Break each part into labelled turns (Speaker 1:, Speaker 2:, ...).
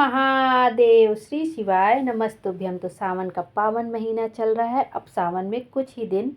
Speaker 1: महादेव। श्री शिवाय नमस्तुभ्यम। तो सावन का पावन महीना चल रहा है। अब सावन में कुछ ही दिन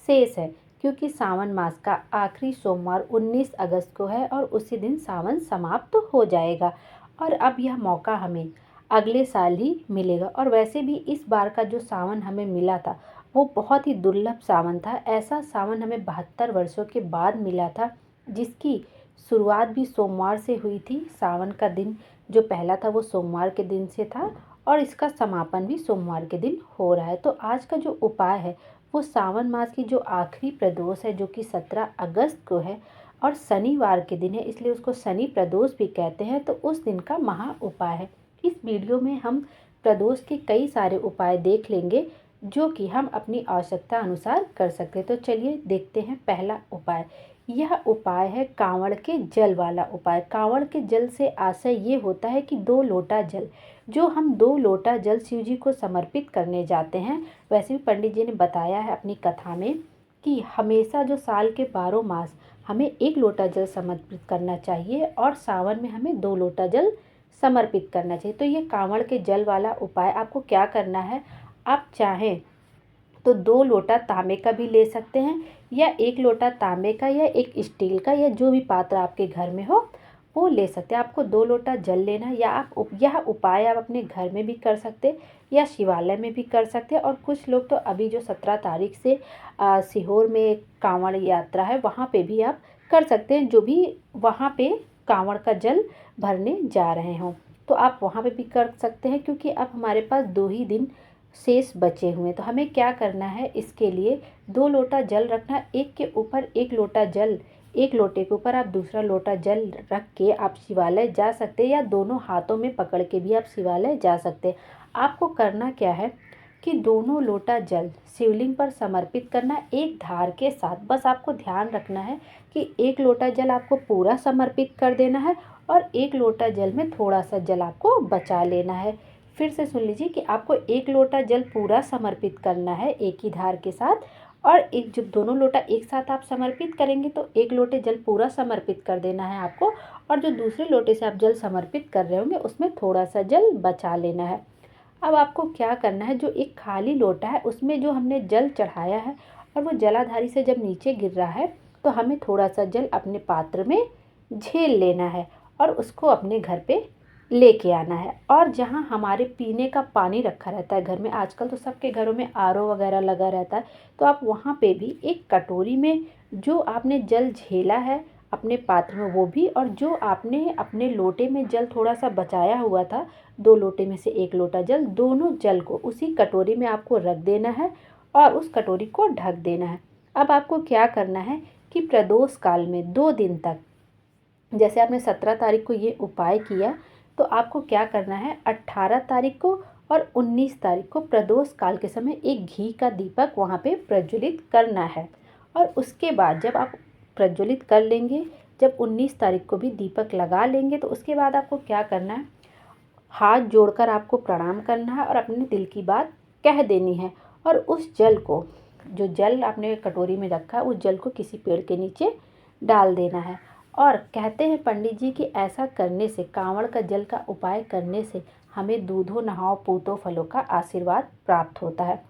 Speaker 1: शेष है, क्योंकि सावन मास का आखिरी सोमवार 19 अगस्त को है और उसी दिन सावन समाप्त हो जाएगा। और अब यह मौका हमें अगले साल ही मिलेगा। और वैसे भी इस बार का जो सावन हमें मिला था वो बहुत ही दुर्लभ सावन था। ऐसा सावन हमें 72 वर्षों के बाद मिला था, जिसकी शुरुआत भी सोमवार से हुई थी। सावन का दिन जो पहला था वो सोमवार के दिन से था और इसका समापन भी सोमवार के दिन हो रहा है। तो आज का जो उपाय है वो सावन मास की जो आखिरी प्रदोष है, जो कि 17 अगस्त को है और शनिवार के दिन है, इसलिए उसको शनि प्रदोष भी कहते हैं। तो उस दिन का महा उपाय है। इस वीडियो में हम प्रदोष के कई सारे उपाय देख लेंगे जो कि हम अपनी आवश्यकता अनुसार कर सकते हैं। तो चलिए देखते हैं पहला उपाय। यह उपाय है कांवड़ के जल वाला उपाय। कांवड़ के जल से आशय ये होता है कि 2 लोटा जल, जो हम 2 लोटा जल शिव जी को समर्पित करने जाते हैं। वैसे भी पंडित जी ने बताया है अपनी कथा में कि हमेशा जो साल के 12 मास हमें 1 लोटा जल समर्पित करना चाहिए और सावन में हमें 2 लोटा जल समर्पित करना चाहिए। तो ये कांवड़ के जल वाला उपाय आपको क्या करना है, आप चाहें तो 2 लोटा तांबे का भी ले सकते हैं या 1 लोटा तांबे का या 1 स्टील का या जो भी पात्र आपके घर में हो वो ले सकते हैं। आपको 2 लोटा जल लेना है या यह उपाय आप अपने घर में भी कर सकते हैं या शिवालय में भी कर सकते हैं। और कुछ लोग तो अभी जो 17 तारीख से सीहोर में कांवड़ यात्रा है वहाँ पे भी आप कर सकते हैं, जो भी वहाँ पे कांवड़ का जल भरने जा रहे हों तो आप वहाँ पे भी कर सकते हैं। क्योंकि अब हमारे पास 2 ही दिन शेष बचे हुए। तो हमें क्या करना है, इसके लिए 2 लोटा जल रखना, एक के ऊपर 1 लोटा जल, 1 लोटे के ऊपर आप दूसरा लोटा जल रख के आप शिवालय जा सकते हैं या दोनों हाथों में पकड़ के भी आप शिवालय जा सकते हैं। आपको करना क्या है कि दोनों लोटा जल शिवलिंग पर समर्पित करना एक धार के साथ। बस आपको ध्यान रखना है कि 1 लोटा जल आपको पूरा समर्पित कर देना है और 1 लोटा जल में थोड़ा सा जल आपको बचा लेना है। फिर से सुन लीजिए कि आपको 1 लोटा जल पूरा समर्पित करना है एक ही धार के साथ, और एक जब दोनों लोटा एक साथ आप समर्पित करेंगे तो 1 लोटे जल पूरा समर्पित कर देना है आपको, और जो दूसरे लोटे से आप जल समर्पित कर रहे होंगे उसमें थोड़ा सा जल बचा लेना है। अब आपको क्या करना है, जो एक खाली लोटा है उसमें जो हमने जल चढ़ाया है और वो जलाधारी से जब नीचे गिर रहा है तो हमें थोड़ा सा जल अपने पात्र में झेल लेना है और उसको अपने घर पे लेके आना है। और जहाँ हमारे पीने का पानी रखा रहता है घर में, आजकल तो सबके घरों में आरओ वगैरह लगा रहता है, तो आप वहाँ पे भी एक कटोरी में जो आपने जल झेला है अपने पात्र में वो भी, और जो आपने अपने लोटे में जल थोड़ा सा बचाया हुआ था 2 लोटे में से 1 लोटा जल, दोनों जल को उसी कटोरी में आपको रख देना है और उस कटोरी को ढक देना है। अब आपको क्या करना है कि प्रदोष काल में 2 दिन तक, जैसे आपने 17 तारीख को ये उपाय किया, तो आपको क्या करना है 18 तारीख को और 19 तारीख को प्रदोष काल के समय एक घी का दीपक वहाँ पे प्रज्वलित करना है। और उसके बाद जब आप प्रज्वलित कर लेंगे, जब 19 तारीख को भी दीपक लगा लेंगे, तो उसके बाद आपको क्या करना है, हाथ जोड़कर आपको प्रणाम करना है और अपने दिल की बात कह देनी है। और उस जल को, जो जल आपने कटोरी में रखा है, उस जल को किसी पेड़ के नीचे डाल देना है। और कहते हैं पंडित जी कि ऐसा करने से, कांवड़ का जल का उपाय करने से हमें दूधो नहाओ पूतो फलों का आशीर्वाद प्राप्त होता है।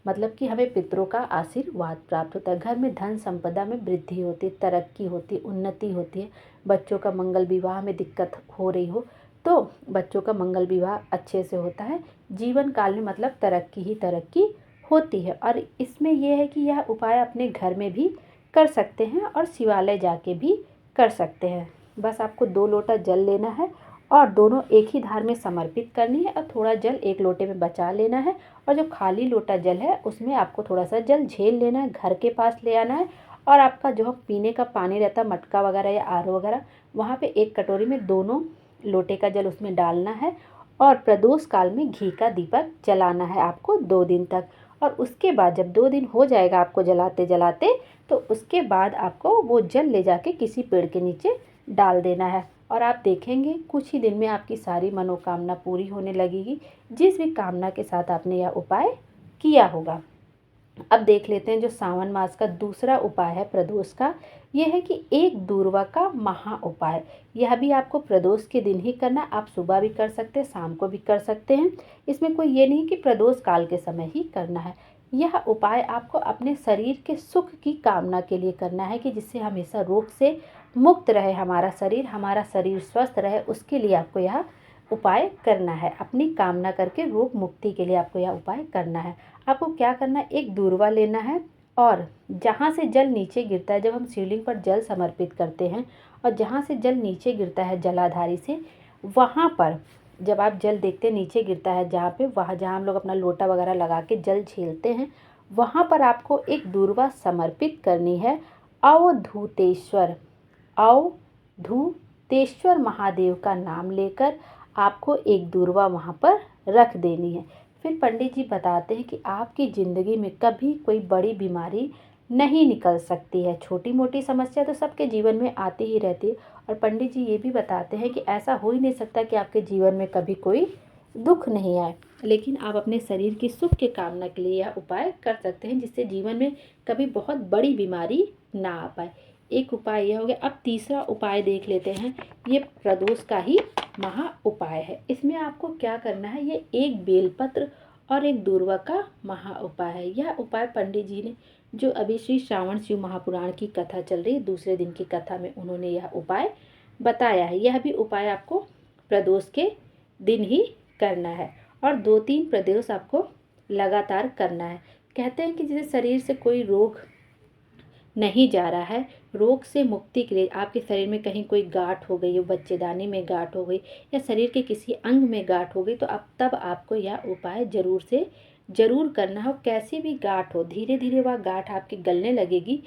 Speaker 1: मतलब कि हमें पितरों का आशीर्वाद प्राप्त होता है। घर में धन संपदा में वृद्धि होती है, तरक्की होती है, उन्नति होती है। बच्चों का मंगल विवाह में दिक्कत हो रही हो तो बच्चों का मंगल विवाह अच्छे से होता है। जीवन काल में मतलब तरक्की ही तरक्की होती है। और इसमें यह है कि यह उपाय अपने घर में भी कर सकते हैं और शिवालय जाके भी कर सकते हैं। बस आपको 2 लोटा जल लेना है और दोनों एक ही धार में समर्पित करनी है और थोड़ा जल 1 लोटे में बचा लेना है। और जो खाली लोटा जल है उसमें आपको थोड़ा सा जल झेल लेना है, घर के पास ले आना है। और आपका जो पीने का पानी रहता है, मटका वगैरह या आरओ वगैरह, वहाँ पे एक कटोरी में दोनों लोटे का जल उसमें डालना है और प्रदोष काल में घी का दीपक जलाना है आपको 2 दिन तक। और उसके बाद जब 2 दिन हो जाएगा आपको जलाते जलाते, तो उसके बाद आपको वो जल ले जाके किसी पेड़ के नीचे डाल देना है। और आप देखेंगे कुछ ही दिन में आपकी सारी मनोकामना पूरी होने लगेगी, जिस भी कामना के साथ आपने यह उपाय किया होगा। अब देख लेते हैं जो सावन मास का दूसरा उपाय है प्रदोष का, यह है कि एक दूर्वा का महा उपाय। यह भी आपको प्रदोष के दिन ही करना, आप सुबह भी कर सकते हैं, शाम को भी कर सकते हैं। इसमें कोई ये नहीं कि प्रदोष काल के समय ही करना है। यह उपाय आपको अपने शरीर के सुख की कामना के लिए करना है, कि जिससे हमेशा रोग से मुक्त रहे हमारा शरीर स्वस्थ रहे, उसके लिए आपको यह उपाय करना है। अपनी कामना करके रोग मुक्ति के लिए आपको यह उपाय करना है। आपको क्या करना है, एक दूर्वा लेना है और जहाँ से जल नीचे गिरता है, जब हम शिवलिंग पर जल समर्पित करते हैं और जहाँ से जल नीचे गिरता है जलाधारी से, वहाँ पर जब आप जल देखते हैं नीचे गिरता है वहाँ जहाँ हम लोग अपना लोटा वगैरह लगा के जल छीलते हैं, वहाँ पर आपको एक दूर्वा समर्पित करनी है। अवधूतेश्वर महादेव का नाम लेकर आपको एक दूर्वा वहाँ पर रख देनी है। फिर पंडित जी बताते हैं कि आपकी ज़िंदगी में कभी कोई बड़ी बीमारी नहीं निकल सकती है। छोटी मोटी समस्या तो सबके जीवन में आती ही रहती है, और पंडित जी ये भी बताते हैं कि ऐसा हो ही नहीं सकता कि आपके जीवन में कभी कोई दुख नहीं आए, लेकिन आप अपने शरीर की सुख की कामना के लिए यह उपाय कर सकते हैं, जिससे जीवन में कभी बहुत बड़ी बीमारी ना आ पाए। एक उपाय यह हो गया। अब तीसरा उपाय देख लेते हैं, ये प्रदोष का ही महा उपाय है। इसमें आपको क्या करना है, ये एक बेलपत्र और एक दूर्वा का महा उपाय है। यह उपाय पंडित जी ने, जो अभी श्री श्रावण शिव महापुराण की कथा चल रही है, दूसरे दिन की कथा में उन्होंने यह उपाय बताया है। यह भी उपाय आपको प्रदोष के दिन ही करना है, और 2-3 प्रदोष आपको लगातार करना है। कहते हैं कि जैसे शरीर से कोई रोग नहीं जा रहा है, रोग से मुक्ति के लिए आपके शरीर में कहीं कोई गांठ हो गई हो, बच्चेदानी में गांठ हो गई या शरीर के किसी अंग में गांठ हो गई, तो तब आपको यह उपाय ज़रूर से ज़रूर करना हो। कैसी भी गांठ हो, धीरे धीरे वह गांठ आपके गलने लगेगी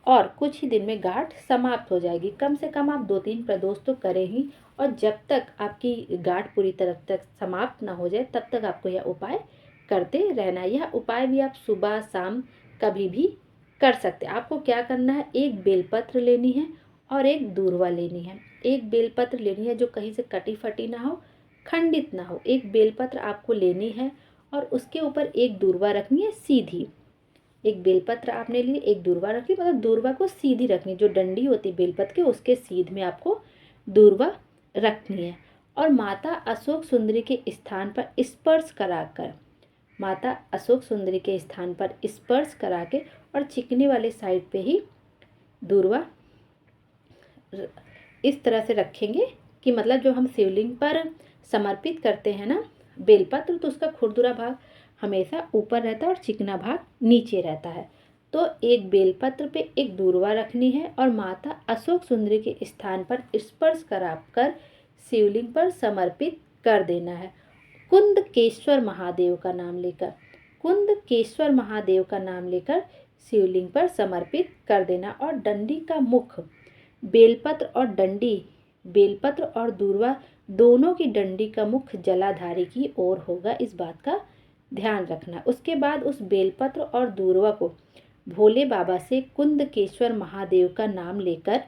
Speaker 1: और कुछ ही दिन में गांठ समाप्त हो जाएगी। कम से कम आप 2-3 प्रदोष तो करें ही, और जब तक आपकी गांठ पूरी तरह तक समाप्त ना हो जाए तब तक आपको यह उपाय करते रहना है। यह उपाय भी आप सुबह शाम कभी भी कर सकते हैं। आपको क्या करना है, एक बेलपत्र लेनी है और एक दूर्वा लेनी है। एक बेलपत्र लेनी है जो कहीं से कटी फटी ना हो, खंडित ना हो। एक बेलपत्र आपको लेनी है और उसके ऊपर एक दूर्वा रखनी है सीधी। एक बेलपत्र आपने ली, एक दूर्वा रखी, मतलब दूर्वा को सीधी रखनी, जो डंडी होती है बेलपत्र के उसके सीध में आपको दूर्वा रखनी है। और माता अशोक सुंदरी के स्थान पर स्पर्श कराकर, माता अशोक सुंदरी के स्थान पर स्पर्श करा के और चिकने वाले साइड पे ही दूर्वा इस तरह से रखेंगे कि मतलब जो हम शिवलिंग पर समर्पित करते हैं ना बेलपत्र, तो उसका खुरदुरा भाग हमेशा ऊपर रहता है और चिकना भाग नीचे रहता है। तो एक बेलपत्र पे एक दूर्वा रखनी है और माता अशोक सुंदरी के स्थान पर स्पर्श कराकर शिवलिंग पर समर्पित कर देना है। कुंदकेश्वर महादेव का नाम लेकर, कुंदकेश्वर महादेव का नाम लेकर शिवलिंग पर समर्पित कर देना। और डंडी का मुख, बेलपत्र और डंडी, बेलपत्र और दूर्वा दोनों की डंडी का मुख जलाधारी की ओर होगा, इस बात का ध्यान रखना। उसके बाद उस बेलपत्र और दूर्वा को भोले बाबा से कुंदकेश्वर महादेव का नाम लेकर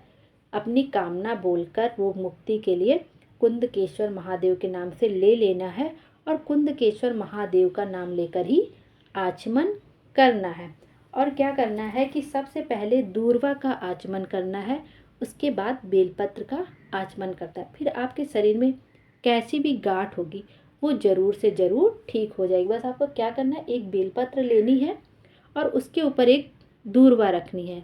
Speaker 1: अपनी कामना बोलकर रोग मुक्ति के लिए कुंदकेश्वर महादेव के नाम से ले लेना है, और कुंदकेश्वर महादेव का नाम लेकर ही आचमन करना है। और क्या करना है कि सबसे पहले दूर्वा का आचमन करना है, उसके बाद बेलपत्र का आचमन करता है। फिर आपके शरीर में कैसी भी गांठ होगी वो ज़रूर से ज़रूर ठीक हो जाएगी। बस आपको क्या करना है, एक बेलपत्र लेनी है और उसके ऊपर एक दूर्वा रखनी है।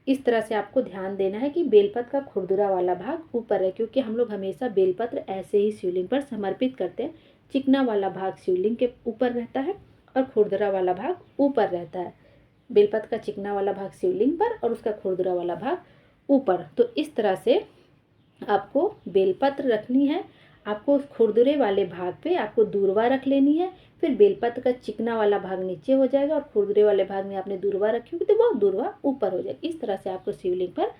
Speaker 1: इस तरह से आपको ध्यान देना है कि बेलपत्र का खुरदुरा वाला भाग ऊपर है, क्योंकि हम लोग हमेशा बेलपत्र ऐसे ही शिवलिंग पर समर्पित करते हैं। चिकना वाला भाग शिवलिंग के ऊपर रहता है और खुरदुरा वाला भाग ऊपर रहता है। बेलपत्र का चिकना वाला भाग शिवलिंग पर और उसका खुरदुरा वाला भाग ऊपर। तो इस तरह से आपको बेलपत्र रखनी है, आपको खुरदुरे वाले भाग पे आपको दूर्वा रख लेनी है, फिर बेलपत्र का चिकना वाला भाग नीचे हो जाएगा और खुरदुरे वाले भाग में आपने दूर्वा रखी होगी तो वो दूर्वा ऊपर हो जाएगी। इस तरह से आपको शिवलिंग पर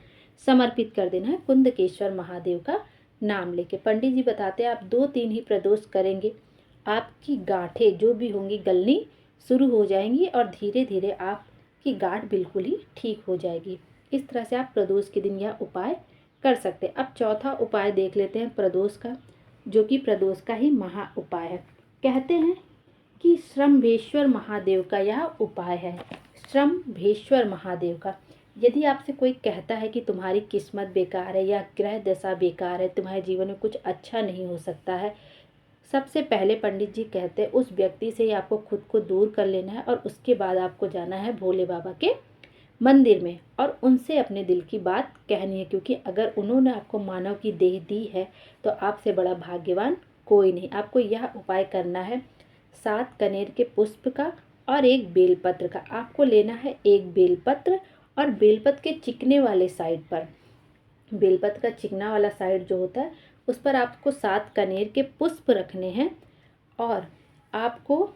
Speaker 1: समर्पित कर देना है कुंदकेश्वर महादेव का नाम लेके। पंडित जी बताते हैं आप 2-3 ही प्रदोष करेंगे, आपकी गांठें जो भी होंगी गलनी शुरू हो जाएंगी और धीरे धीरे आपकी गांठ बिल्कुल ही ठीक हो जाएगी। इस तरह से आप प्रदोष के दिन यह उपाय कर सकते हैं। अब चौथा उपाय देख लेते हैं प्रदोष का, जो कि प्रदोष का ही महा उपाय है। कहते हैं कि श्रम्भेश्वर महादेव का यह उपाय है। श्रम्भेश्वर महादेव का, यदि आपसे कोई कहता है कि तुम्हारी किस्मत बेकार है या ग्रह दशा बेकार है, तुम्हारे जीवन में कुछ अच्छा नहीं हो सकता है, सबसे पहले पंडित जी कहते हैं उस व्यक्ति से ही आपको खुद को दूर कर लेना है और उसके बाद आपको जाना है भोले बाबा के मंदिर में और उनसे अपने दिल की बात कहनी है, क्योंकि अगर उन्होंने आपको मानव की देह दी है तो आपसे बड़ा भाग्यवान कोई नहीं। आपको यह उपाय करना है 7 कनेर के पुष्प का और 1 बेलपत्र का। आपको लेना है 1 बेलपत्र और बेलपत्र के चिकने वाले साइड पर, बेलपत्र का चिकना वाला साइड जो होता है उस पर आपको 7 कनेर के पुष्प रखने हैं और आपको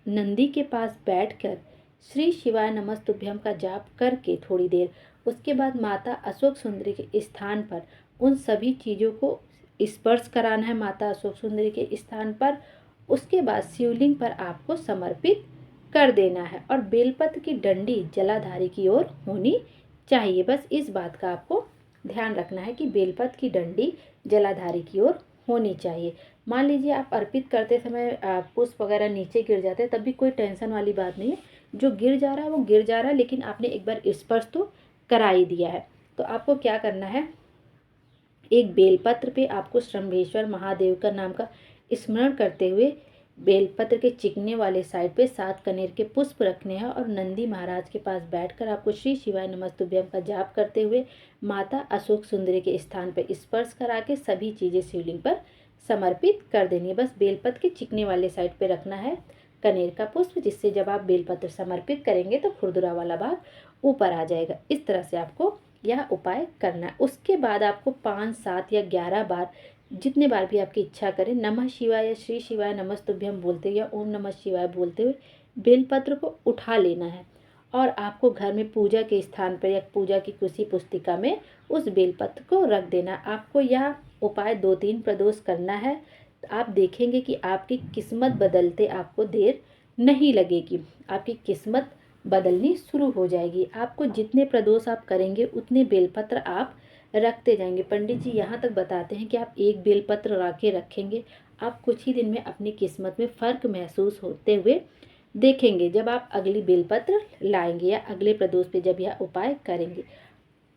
Speaker 1: नंदी के पास बैठकर श्री शिवाय नमस्तुभ्यम का जाप करके थोड़ी देर, उसके बाद माता अशोक सुंदरी के स्थान पर उन सभी चीज़ों को स्पर्श कराना है माता अशोक सुंदरी के स्थान पर। उसके बाद शिवलिंग पर आपको समर्पित कर देना है और बेलपत्र की डंडी जलाधारी की ओर होनी चाहिए। बस इस बात का आपको ध्यान रखना है कि बेलपत्र की डंडी जलाधारी की ओर होनी चाहिए। मान लीजिए आप अर्पित करते समय पुष्प वगैरह नीचे गिर जाते हैं, तब भी कोई टेंशन वाली बात नहीं है। जो गिर जा रहा है वो गिर जा रहा है, लेकिन आपने एक बार स्पर्श तो करा ही दिया है। तो आपको क्या करना है, एक बेलपत्र पे आपको श्रम्भेश्वर महादेव का नाम का स्मरण करते हुए बेलपत्र के चिकने वाले साइड पे 7 कनेर के पुष्प रखने हैं और नंदी महाराज के पास बैठकर आपको श्री शिवाय नमस्तुभ्यम का जाप करते हुए माता अशोक सुंदरी के स्थान पर स्पर्श करा के सभी चीज़ें शिवलिंग पर समर्पित कर देनी है। बस बेलपत्र के चिकने वाले साइड पे रखना है कनेर का पुष्प, जिससे जब आप बेलपत्र समर्पित करेंगे तो खुरदुरा वाला भाग ऊपर आ जाएगा। इस तरह से आपको यह उपाय करना है। उसके बाद आपको 5, 7 या 11 बार, जितने बार भी आपकी इच्छा करें, नमः शिवाय या श्री शिवाय नमस्तुभ्यम बोलते हुए या ओम नमः शिवाय बोलते हुए बेलपत्र को उठा लेना है और आपको घर में पूजा के स्थान पर या पूजा की किसी पुस्तिका में उस बेलपत्र को रख देना। आपको यह उपाय 2-3 प्रदोष करना है। आप देखेंगे कि आपकी किस्मत बदलते आपको देर नहीं लगेगी, आपकी किस्मत बदलनी शुरू हो जाएगी। आपको जितने प्रदोष आप करेंगे उतने बेलपत्र आप रखते जाएंगे। पंडित जी यहाँ तक बताते हैं कि आप 1 बेलपत्र रखे रखेंगे, आप कुछ ही दिन में अपनी किस्मत में फ़र्क महसूस होते हुए देखेंगे जब आप अगली बेलपत्र लाएंगे या अगले प्रदोष पे जब यह उपाय करेंगे।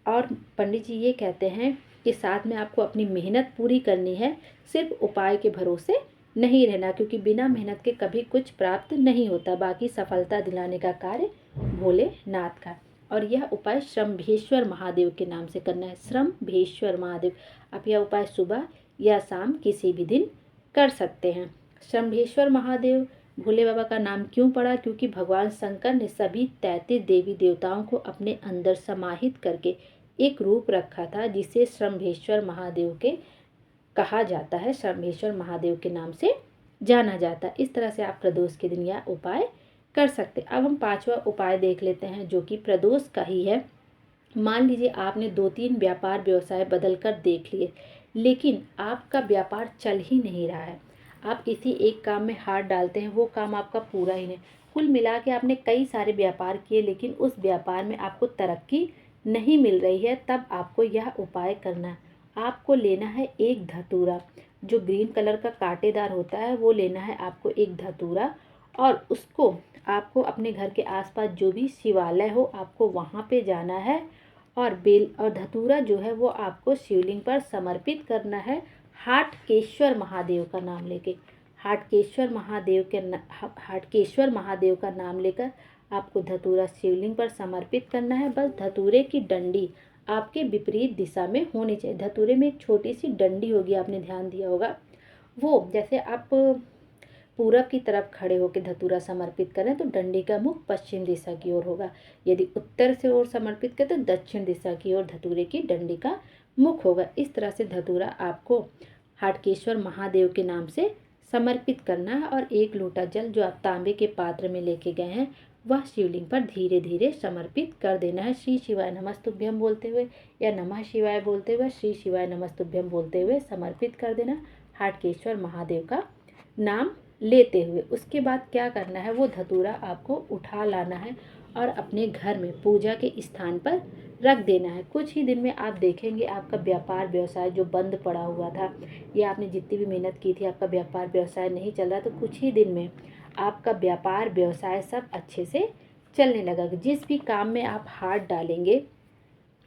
Speaker 1: और पंडित जी ये कहते हैं कि साथ में आपको अपनी मेहनत पूरी करनी है, सिर्फ उपाय के भरोसे नहीं रहना, क्योंकि बिना मेहनत के कभी कुछ प्राप्त नहीं होता। बाकी सफलता दिलाने का कार्य भोलेनाथ का। और यह उपाय श्रम्भेश्वर महादेव के नाम से करना है, श्रम्भेश्वर महादेव। आप यह उपाय सुबह या शाम किसी भी दिन कर सकते हैं। श्रम्भेश्वर महादेव भोले बाबा का नाम क्यों पड़ा, क्योंकि भगवान शंकर ने सभी 33 देवी देवताओं को अपने अंदर समाहित करके एक रूप रखा था, जिसे श्रम्भेश्वर महादेव के कहा जाता है, श्रम्भेश्वर महादेव के नाम से जाना जाता है। इस तरह से आप प्रदोष के दिन यह उपाय कर सकते। अब हम 5वां उपाय देख लेते हैं, जो कि प्रदोष का ही है। मान लीजिए आपने 2-3 व्यापार व्यवसाय बदल कर देख लिए, लेकिन आपका व्यापार चल ही नहीं रहा है। आप किसी एक काम में हाथ डालते हैं, वो काम आपका पूरा ही नहीं। कुल मिला के आपने कई सारे व्यापार किए, लेकिन उस व्यापार में आपको तरक्की नहीं मिल रही है। तब आपको यह उपाय करना है। आपको लेना है एक धतूरा, जो ग्रीन कलर का कांटेदार होता है, वो लेना है आपको एक धतूरा, और उसको आपको अपने घर के आसपास जो भी शिवालय हो आपको वहाँ पे जाना है और बेल और धतूरा जो है वो आपको शिवलिंग पर समर्पित करना है, हाटकेश्वर महादेव का नाम लेके। हाटकेश्वर महादेव का नाम लेकर आपको धतूरा शिवलिंग पर समर्पित करना है। बस धतूरे की डंडी आपके विपरीत दिशा में होनी चाहिए। धतूरे में एक छोटी सी डंडी होगी, आपने ध्यान दिया होगा, वो जैसे आप पूरब की तरफ खड़े होकर धतूरा समर्पित करें तो डंडी का मुख पश्चिम दिशा की ओर होगा। यदि उत्तर से ओर समर्पित करें तो दक्षिण दिशा की ओर धतूरे की डंडी का मुख होगा। इस तरह से धतूरा आपको हाटकेश्वर महादेव के नाम से समर्पित करना है और 1 लोटा जल जो आप तांबे के पात्र में लेके गए हैं वह शिवलिंग पर धीरे धीरे समर्पित कर देना है। श्री शिवाय नमस्तुभ्यम बोलते हुए या नमः शिवाय बोलते हुए, श्री शिवाय नमस्तुभ्यम बोलते हुए समर्पित कर देना, हाटकेश्वर महादेव का नाम लेते हुए। उसके बाद क्या करना है, वो धतूरा आपको उठा लाना है और अपने घर में पूजा के स्थान पर रख देना है। कुछ ही दिन में आप देखेंगे आपका व्यापार व्यवसाय जो बंद पड़ा हुआ था या आपने जितनी भी मेहनत की थी आपका व्यापार व्यवसाय नहीं चल रहा, तो कुछ ही दिन में आपका व्यापार व्यवसाय सब अच्छे से चलने लगेगा। जिस भी काम में आप हाथ डालेंगे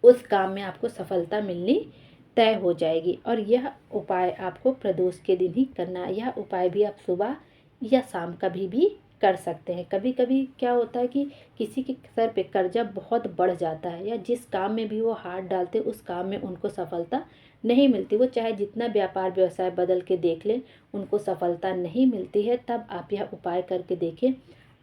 Speaker 1: उस काम में आपको सफलता मिलनी तय हो जाएगी। और यह उपाय आपको प्रदोष के दिन ही करना है। यह उपाय भी आप सुबह या शाम कभी भी कर सकते हैं। कभी कभी क्या होता है कि किसी के सर पे कर्जा बहुत बढ़ जाता है, या जिस काम में भी वो हाथ डालते उस काम में उनको सफलता नहीं मिलती, वो चाहे जितना व्यापार व्यवसाय बदल के देख लें उनको सफलता नहीं मिलती है। तब आप यह उपाय करके देखें,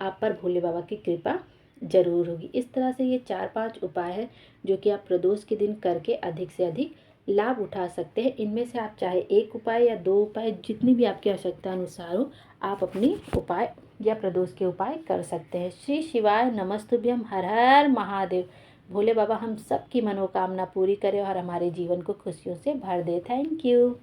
Speaker 1: आप पर भोले बाबा की कृपा जरूर होगी। इस तरह से ये 4-5 उपाय है जो कि आप प्रदोष के दिन करके अधिक से अधिक लाभ उठा सकते हैं। इनमें से आप चाहे 1 उपाय या 2 उपाय, जितनी भी आपकी आवश्यकता अनुसार हो, आप अपनी उपाय या प्रदोष के उपाय कर सकते हैं। श्री शिवाय नमस्तुभ्यम। हर हर महादेव। भोले बाबा हम सबकी मनोकामना पूरी करें और हमारे जीवन को खुशियों से भर दे। Thank you.